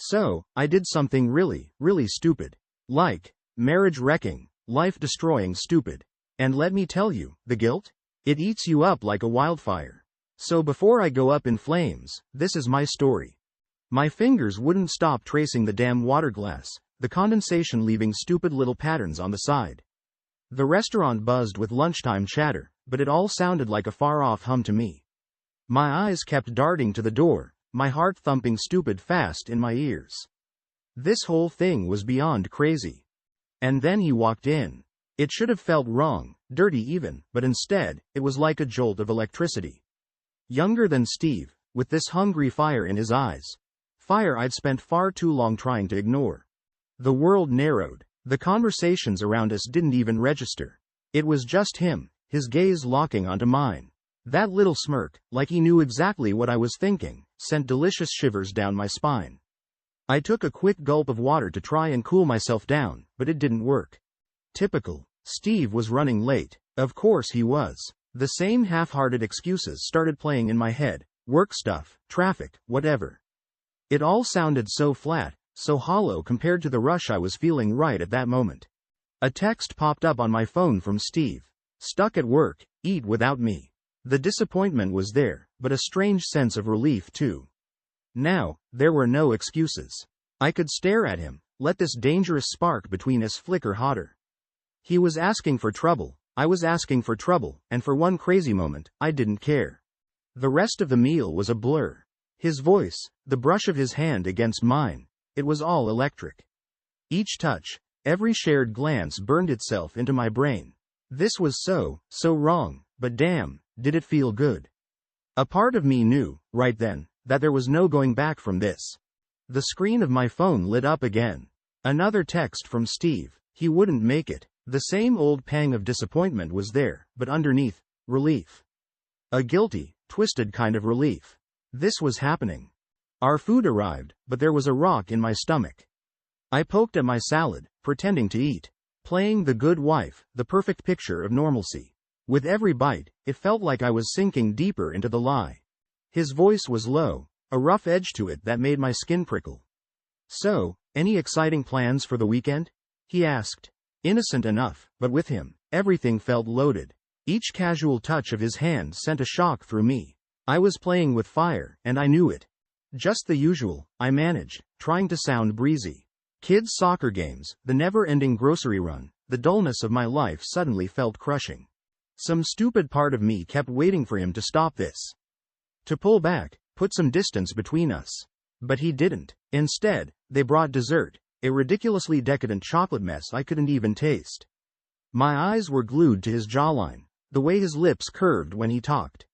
So, I did something really, really stupid. Like, marriage-wrecking, life-destroying stupid. And let me tell you, the guilt? It eats you up like a wildfire. So before I go up in flames, this is my story. My fingers wouldn't stop tracing the damn water glass, the condensation leaving stupid little patterns on the side. The restaurant buzzed with lunchtime chatter, but it all sounded like a far-off hum to me. My eyes kept darting to the door, my heart thumping stupid fast in my ears. This whole thing was beyond crazy. And then he walked in. It should have felt wrong, dirty even, but instead, it was like a jolt of electricity. Younger than Steve, with this hungry fire in his eyes. Fire I'd spent far too long trying to ignore. The world narrowed. The conversations around us didn't even register. It was just him, his gaze locking onto mine. That little smirk, like he knew exactly what I was thinking, sent delicious shivers down my spine. I took a quick gulp of water to try and cool myself down, but it didn't work. Typical. Steve was running late. Of course he was. The same half-hearted excuses started playing in my head. Work stuff, traffic, whatever. It all sounded so flat, so hollow compared to the rush I was feeling right at that moment. A text popped up on my phone from Steve. Stuck at work, eat without me. The disappointment was there, but a strange sense of relief too. Now, there were no excuses. I could stare at him, let this dangerous spark between us flicker hotter. He was asking for trouble, I was asking for trouble, and for one crazy moment, I didn't care. The rest of the meal was a blur. His voice, the brush of his hand against mine, it was all electric. Each touch, every shared glance burned itself into my brain. This was so wrong, but damn, did it feel good. A part of me knew, right then, that there was no going back from this. The screen of my phone lit up again. Another text from Steve. He wouldn't make it. The same old pang of disappointment was there, but underneath, relief. A guilty, twisted kind of relief. This was happening. Our food arrived, but there was a rock in my stomach. I poked at my salad, pretending to eat. Playing the good wife, the perfect picture of normalcy. With every bite, it felt like I was sinking deeper into the lie. His voice was low, a rough edge to it that made my skin prickle. So, any exciting plans for the weekend? He asked. Innocent enough, but with him, everything felt loaded. Each casual touch of his hand sent a shock through me. I was playing with fire, and I knew it. Just the usual, I managed, trying to sound breezy. Kids' soccer games, the never-ending grocery run, the dullness of my life suddenly felt crushing. Some stupid part of me kept waiting for him to stop this. To pull back, put some distance between us. But he didn't. Instead, they brought dessert. A ridiculously decadent chocolate mess I couldn't even taste. My eyes were glued to his jawline, the way his lips curved when he talked.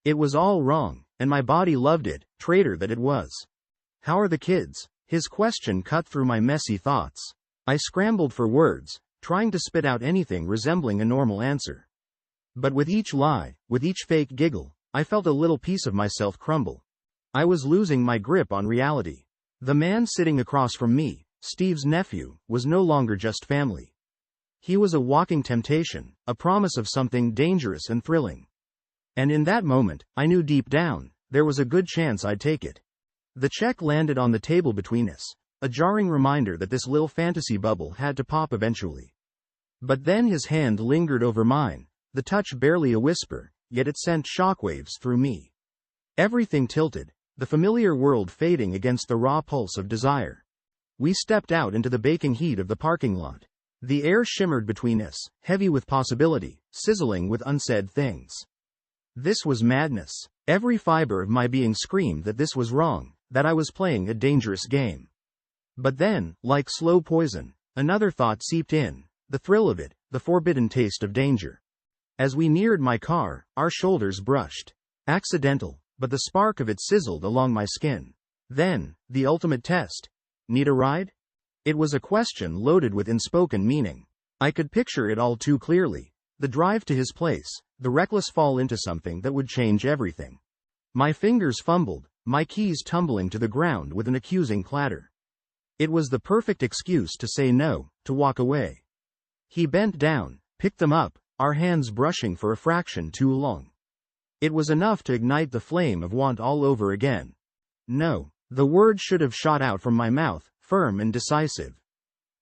It was all wrong, and my body loved it, traitor that it was. How are the kids? His question cut through my messy thoughts. I scrambled for words, trying to spit out anything resembling a normal answer. But with each lie, with each fake giggle, I felt a little piece of myself crumble. I was losing my grip on reality. The man sitting across from me, Steve's nephew, was no longer just family. He was a walking temptation, a promise of something dangerous and thrilling. And in that moment, I knew deep down, there was a good chance I'd take it. The check landed on the table between us, a jarring reminder that this little fantasy bubble had to pop eventually. But then his hand lingered over mine, the touch barely a whisper, yet it sent shockwaves through me. Everything tilted, the familiar world fading against the raw pulse of desire. We stepped out into the baking heat of the parking lot. The air shimmered between us, heavy with possibility, sizzling with unsaid things. This was madness. Every fiber of my being screamed that this was wrong, that I was playing a dangerous game. But then, like slow poison, another thought seeped in, the thrill of it, the forbidden taste of danger. As we neared my car, our shoulders brushed. Accidental, but the spark of it sizzled along my skin. Then, the ultimate test. Need a ride? It was a question loaded with unspoken meaning. I could picture it all too clearly. The drive to his place, the reckless fall into something that would change everything. My fingers fumbled, my keys tumbling to the ground with an accusing clatter. It was the perfect excuse to say no, to walk away. He bent down, picked them up, our hands brushing for a fraction too long. It was enough to ignite the flame of want all over again. No, The word should have shot out from my mouth, firm and decisive.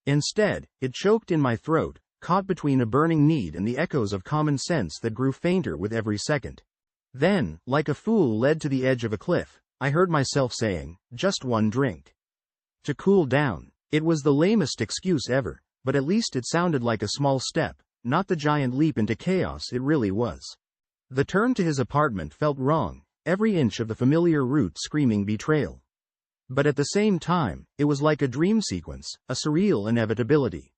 Instead, it choked in my throat, caught between a burning need and the echoes of common sense that grew fainter with every second. Then, like a fool led to the edge of a cliff, I heard myself saying, "Just one drink. To cool down." It was the lamest excuse ever, but at least it sounded like a small step, not the giant leap into chaos it really was. The turn to his apartment felt wrong, every inch of the familiar route screaming betrayal. But at the same time, it was like a dream sequence, a surreal inevitability.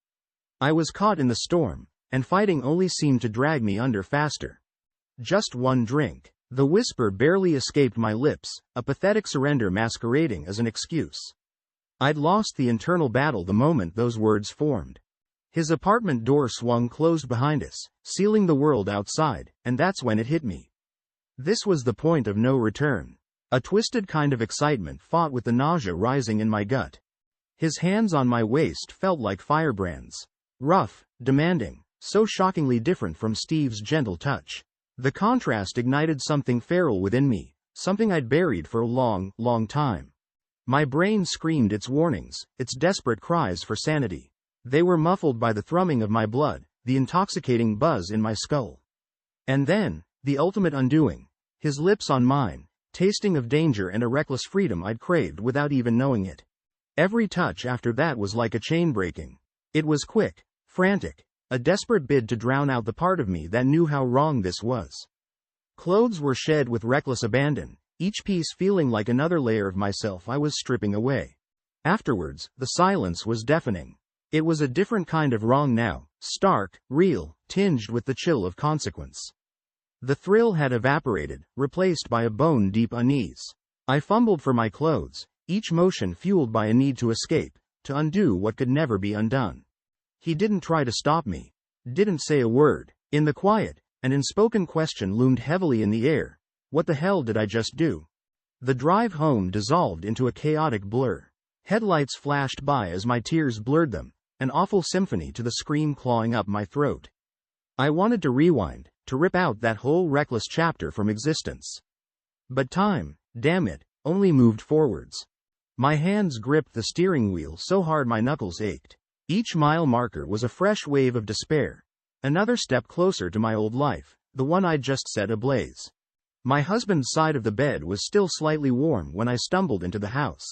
I was caught in the storm, and fighting only seemed to drag me under faster. Just one drink. The whisper barely escaped my lips, a pathetic surrender masquerading as an excuse. I'd lost the internal battle the moment those words formed. His apartment door swung closed behind us, sealing the world outside, and that's when it hit me. This was the point of no return. A twisted kind of excitement fought with the nausea rising in my gut. His hands on my waist felt like firebrands. Rough, demanding, so shockingly different from Steve's gentle touch. The contrast ignited something feral within me, something I'd buried for a long, long time. My brain screamed its warnings, its desperate cries for sanity. They were muffled by the thrumming of my blood, the intoxicating buzz in my skull. And then, the ultimate undoing. His lips on mine, tasting of danger and a reckless freedom I'd craved without even knowing it. Every touch after that was like a chain breaking. It was quick, frantic, a desperate bid to drown out the part of me that knew how wrong this was. Clothes were shed with reckless abandon, each piece feeling like another layer of myself I was stripping away. Afterwards, the silence was deafening. It was a different kind of wrong now, stark, real, tinged with the chill of consequence. The thrill had evaporated, replaced by a bone-deep unease. I fumbled for my clothes, each motion fueled by a need to escape, to undo what could never be undone. He didn't try to stop me. Didn't say a word. In the quiet, an unspoken question loomed heavily in the air. What the hell did I just do? The drive home dissolved into a chaotic blur. Headlights flashed by as my tears blurred them, an awful symphony to the scream clawing up my throat. I wanted to rewind, to rip out that whole reckless chapter from existence. But time, damn it, only moved forwards. My hands gripped the steering wheel so hard my knuckles ached. Each mile marker was a fresh wave of despair. Another step closer to my old life, the one I'd just set ablaze. My husband's side of the bed was still slightly warm when I stumbled into the house.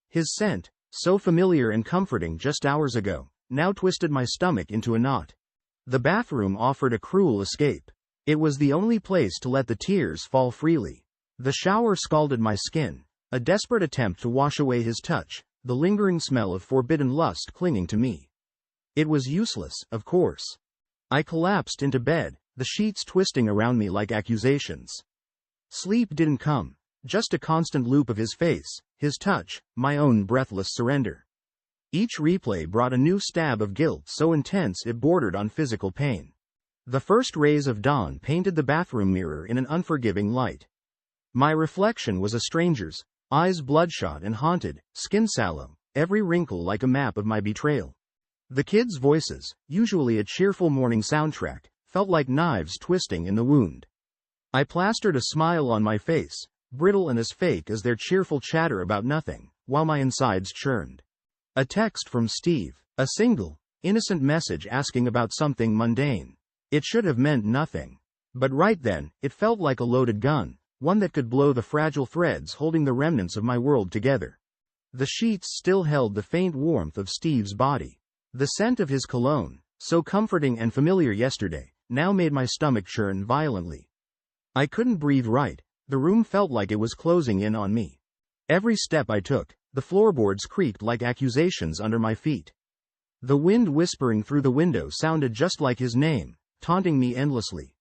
His scent, so familiar and comforting just hours ago, now twisted my stomach into a knot. The bathroom offered a cruel escape. It was the only place to let the tears fall freely. The shower scalded my skin, a desperate attempt to wash away his touch, the lingering smell of forbidden lust clinging to me. It was useless, of course. I collapsed into bed, the sheets twisting around me like accusations. Sleep didn't come, just a constant loop of his face, his touch, my own breathless surrender. Each replay brought a new stab of guilt so intense it bordered on physical pain. The first rays of dawn painted the bathroom mirror in an unforgiving light. My reflection was a stranger's, eyes bloodshot and haunted, skin sallow, every wrinkle like a map of my betrayal. The kids' voices, usually a cheerful morning soundtrack, felt like knives twisting in the wound. I plastered a smile on my face, brittle and as fake as their cheerful chatter about nothing, while my insides churned. A text from Steve, a single, innocent message asking about something mundane. It should have meant nothing. But right then, it felt like a loaded gun, one that could blow the fragile threads holding the remnants of my world together. The sheets still held the faint warmth of Steve's body. The scent of his cologne, so comforting and familiar yesterday, now made my stomach churn violently. I couldn't breathe right. The room felt like it was closing in on me. Every step I took, the floorboards creaked like accusations under my feet. The wind whispering through the window sounded just like his name, taunting me endlessly.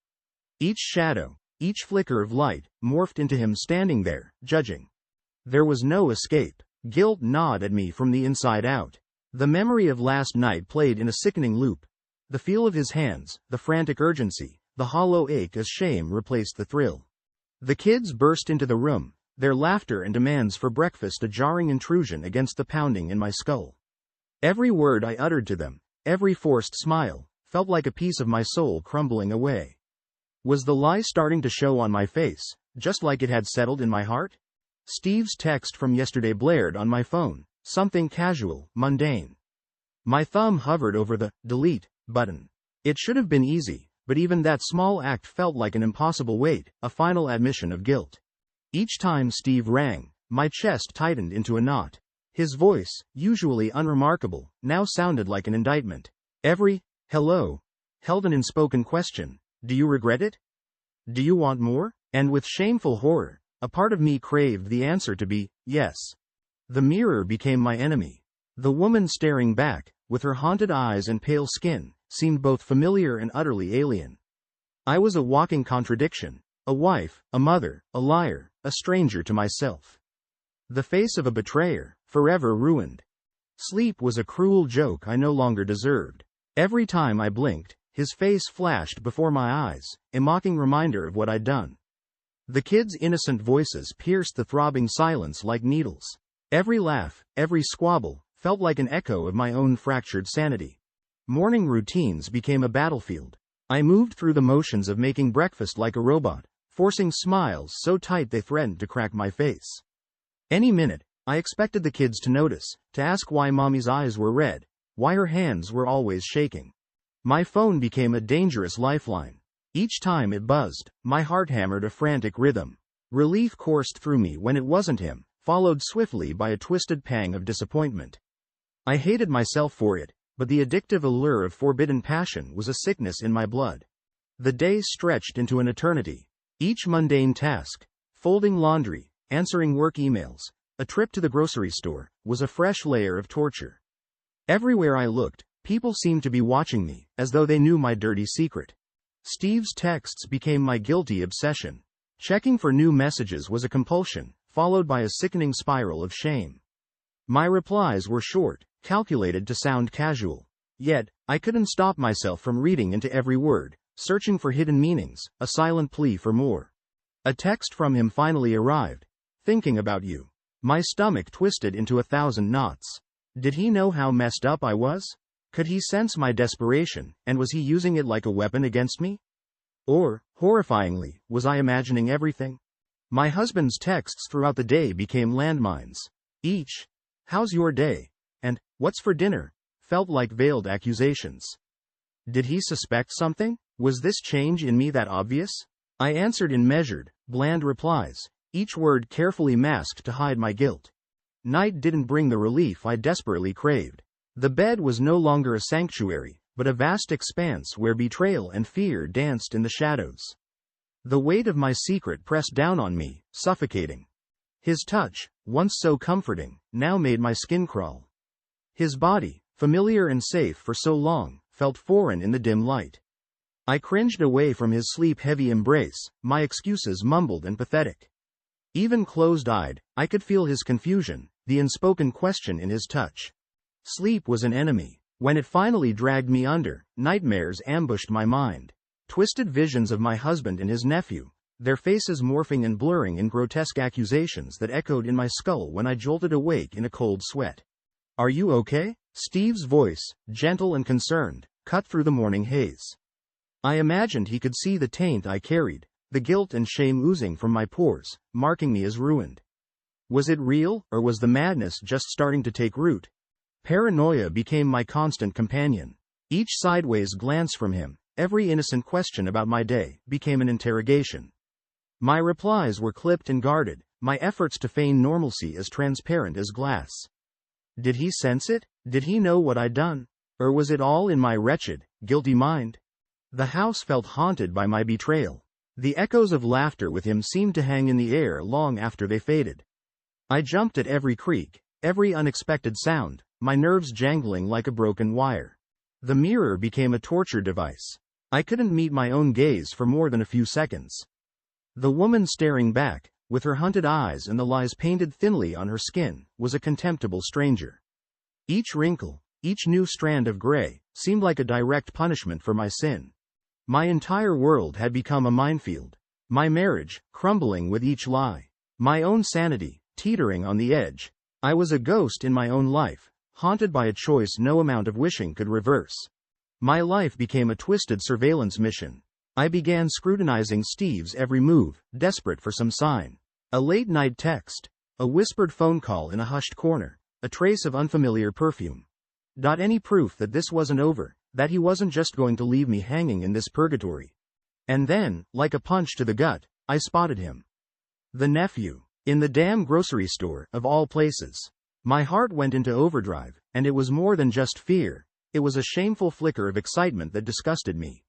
Each shadow, each flicker of light, morphed into him standing there, judging. There was no escape. Guilt gnawed at me from the inside out. The memory of last night played in a sickening loop. The feel of his hands, the frantic urgency, the hollow ache as shame replaced the thrill. The kids burst into the room, their laughter and demands for breakfast a jarring intrusion against the pounding in my skull. Every word I uttered to them, every forced smile, felt like a piece of my soul crumbling away. Was the lie starting to show on my face, just like it had settled in my heart? Steve's text from yesterday blared on my phone, something casual, mundane. My thumb hovered over the delete button. It should have been easy, but even that small act felt like an impossible weight, a final admission of guilt. Each time Steve rang, my chest tightened into a knot. His voice, usually unremarkable, now sounded like an indictment. Every hello held an unspoken question. Do you regret it? Do you want more? And with shameful horror, a part of me craved the answer to be, yes. The mirror became my enemy. The woman staring back, with her haunted eyes and pale skin, seemed both familiar and utterly alien. I was a walking contradiction, a wife, a mother, a liar, a stranger to myself. The face of a betrayer, forever ruined. Sleep was a cruel joke I no longer deserved. Every time I blinked, his face flashed before my eyes, a mocking reminder of what I'd done. The kids' innocent voices pierced the throbbing silence like needles. Every laugh, every squabble, felt like an echo of my own fractured sanity. Morning routines became a battlefield. I moved through the motions of making breakfast like a robot, forcing smiles so tight they threatened to crack my face. Any minute, I expected the kids to notice, to ask why mommy's eyes were red, why her hands were always shaking. My phone became a dangerous lifeline. Each time it buzzed, my heart hammered a frantic rhythm. Relief coursed through me when it wasn't him, followed swiftly by a twisted pang of disappointment. I hated myself for it, but the addictive allure of forbidden passion was a sickness in my blood. The days stretched into an eternity. Each mundane task, folding laundry, answering work emails, a trip to the grocery store, was a fresh layer of torture. Everywhere I looked, people seemed to be watching me, as though they knew my dirty secret. Steve's texts became my guilty obsession. Checking for new messages was a compulsion, followed by a sickening spiral of shame. My replies were short, calculated to sound casual. Yet, I couldn't stop myself from reading into every word, searching for hidden meanings, a silent plea for more. A text from him finally arrived. Thinking about you. My stomach twisted into 1,000 knots. Did he know how messed up I was? Could he sense my desperation, and was he using it like a weapon against me? Or, horrifyingly, was I imagining everything? My husband's texts throughout the day became landmines. Each, "How's your day?" and "What's for dinner?" felt like veiled accusations. Did he suspect something? Was this change in me that obvious? I answered in measured, bland replies, each word carefully masked to hide my guilt. Night didn't bring the relief I desperately craved. The bed was no longer a sanctuary, but a vast expanse where betrayal and fear danced in the shadows. The weight of my secret pressed down on me, suffocating. His touch, once so comforting, now made my skin crawl. His body, familiar and safe for so long, felt foreign in the dim light. I cringed away from his sleep-heavy embrace, my excuses mumbled and pathetic. Even closed-eyed, I could feel his confusion, the unspoken question in his touch. Sleep was an enemy. When it finally dragged me under, nightmares ambushed my mind. Twisted visions of my husband and his nephew, their faces morphing and blurring in grotesque accusations that echoed in my skull when I jolted awake in a cold sweat. "Are you okay?" Steve's voice, gentle and concerned, cut through the morning haze. I imagined he could see the taint I carried, the guilt and shame oozing from my pores, marking me as ruined. Was it real, or was the madness just starting to take root? Paranoia became my constant companion. Each sideways glance from him, every innocent question about my day, became an interrogation. My replies were clipped and guarded, my efforts to feign normalcy as transparent as glass. Did he sense it? Did he know what I'd done? Or was it all in my wretched, guilty mind? The house felt haunted by my betrayal. The echoes of laughter with him seemed to hang in the air long after they faded. I jumped at every creak, every unexpected sound, my nerves jangling like a broken wire. The mirror became a torture device. I couldn't meet my own gaze for more than a few seconds. The woman staring back, with her hunted eyes and the lies painted thinly on her skin, was a contemptible stranger. Each wrinkle, each new strand of gray, seemed like a direct punishment for my sin. My entire world had become a minefield. My marriage, crumbling with each lie. My own sanity, teetering on the edge. I was a ghost in my own life, haunted by a choice no amount of wishing could reverse. My life became a twisted surveillance mission. I began scrutinizing Steve's every move, desperate for some sign. A late-night text, A whispered phone call in a hushed corner. A trace of unfamiliar perfume. Any proof that this wasn't over, that he wasn't just going to leave me hanging in this purgatory. And then, like a punch to the gut, I spotted him. The nephew. In the damn grocery store, of all places. My heart went into overdrive, and it was more than just fear. It was a shameful flicker of excitement that disgusted me.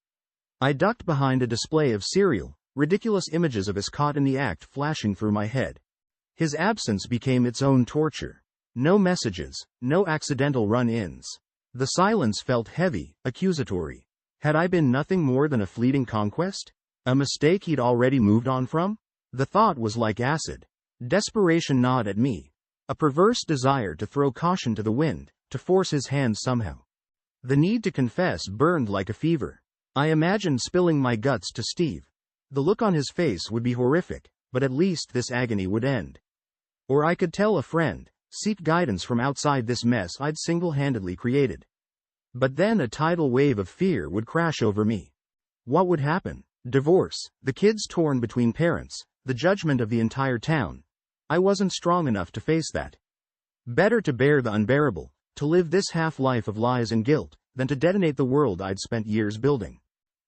I ducked behind a display of cereal, ridiculous images of us caught in the act flashing through my head. His absence became its own torture. No messages, no accidental run-ins. The silence felt heavy, accusatory. Had I been nothing more than a fleeting conquest? A mistake he'd already moved on from? The thought was like acid. Desperation gnawed at me. A perverse desire to throw caution to the wind, to force his hand somehow. The need to confess burned like a fever. I imagined spilling my guts to Steve. The look on his face would be horrific, but at least this agony would end. Or I could tell a friend, seek guidance from outside this mess I'd single-handedly created. But then a tidal wave of fear would crash over me. What would happen? Divorce, the kids torn between parents, the judgment of the entire town. I wasn't strong enough to face that. Better to bear the unbearable, to live this half-life of lies and guilt, than to detonate the world I'd spent years building.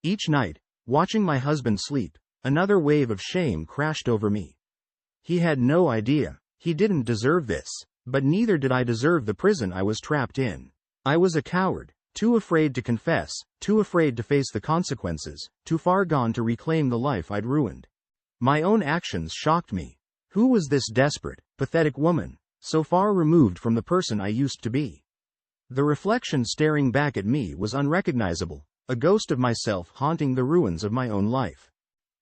Each night, watching my husband sleep, another wave of shame crashed over me. He had no idea. He didn't deserve this. But neither did I deserve the prison I was trapped in. I was a coward, too afraid to confess, too afraid to face the consequences, too far gone to reclaim the life I'd ruined. My own actions shocked me. Who was this desperate, pathetic woman, so far removed from the person I used to be? The reflection staring back at me was unrecognizable, a ghost of myself haunting the ruins of my own life.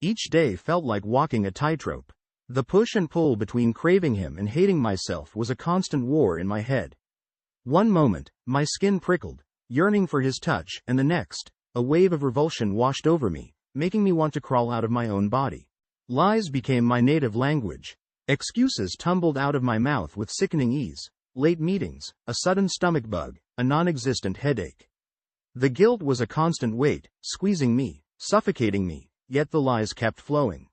Each day felt like walking a tightrope. The push and pull between craving him and hating myself was a constant war in my head. One moment, my skin prickled, yearning for his touch, and the next, a wave of revulsion washed over me, making me want to crawl out of my own body. Lies became my native language. Excuses tumbled out of my mouth with sickening ease. Late meetings, a sudden stomach bug, a non-existent headache. The guilt was a constant weight, squeezing me, suffocating me, yet the lies kept flowing.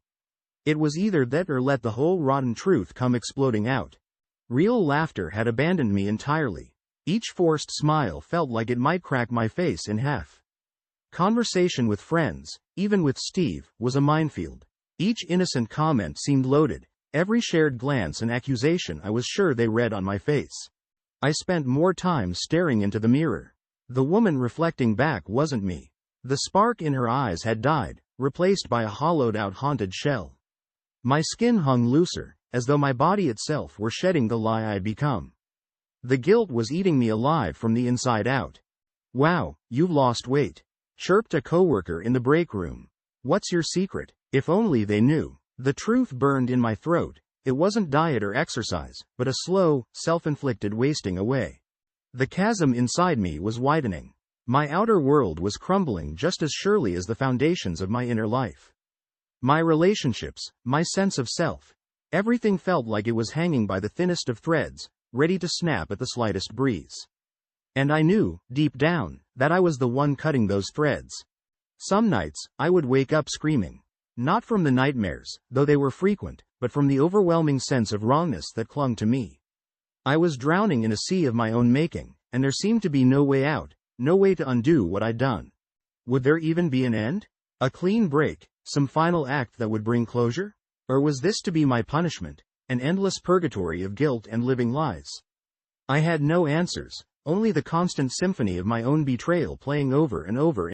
It was either that or let the whole rotten truth come exploding out. Real laughter had abandoned me entirely. Each forced smile felt like it might crack my face in half. Conversation with friends, even with Steve, was a minefield. Each innocent comment seemed loaded, every shared glance an accusation I was sure they read on my face. I spent more time staring into the mirror. The woman reflecting back wasn't me. The spark in her eyes had died, replaced by a hollowed-out haunted shell. My skin hung looser, as though my body itself were shedding the lie I'd become. The guilt was eating me alive from the inside out. "Wow, you've lost weight," chirped a coworker in the break room. "What's your secret?" If only they knew. The truth burned in my throat. It wasn't diet or exercise, but a slow, self-inflicted wasting away. The chasm inside me was widening. My outer world was crumbling just as surely as the foundations of my inner life. My relationships, my sense of self, everything felt like it was hanging by the thinnest of threads, ready to snap at the slightest breeze. And I knew, deep down, that I was the one cutting those threads. Some nights, I would wake up screaming. Not from the nightmares, though they were frequent, but from the overwhelming sense of wrongness that clung to me. I was drowning in a sea of my own making, and there seemed to be no way out, no way to undo what I'd done. Would there even be an end? A clean break, some final act that would bring closure? Or was this to be my punishment, an endless purgatory of guilt and living lies? I had no answers, only the constant symphony of my own betrayal playing over and over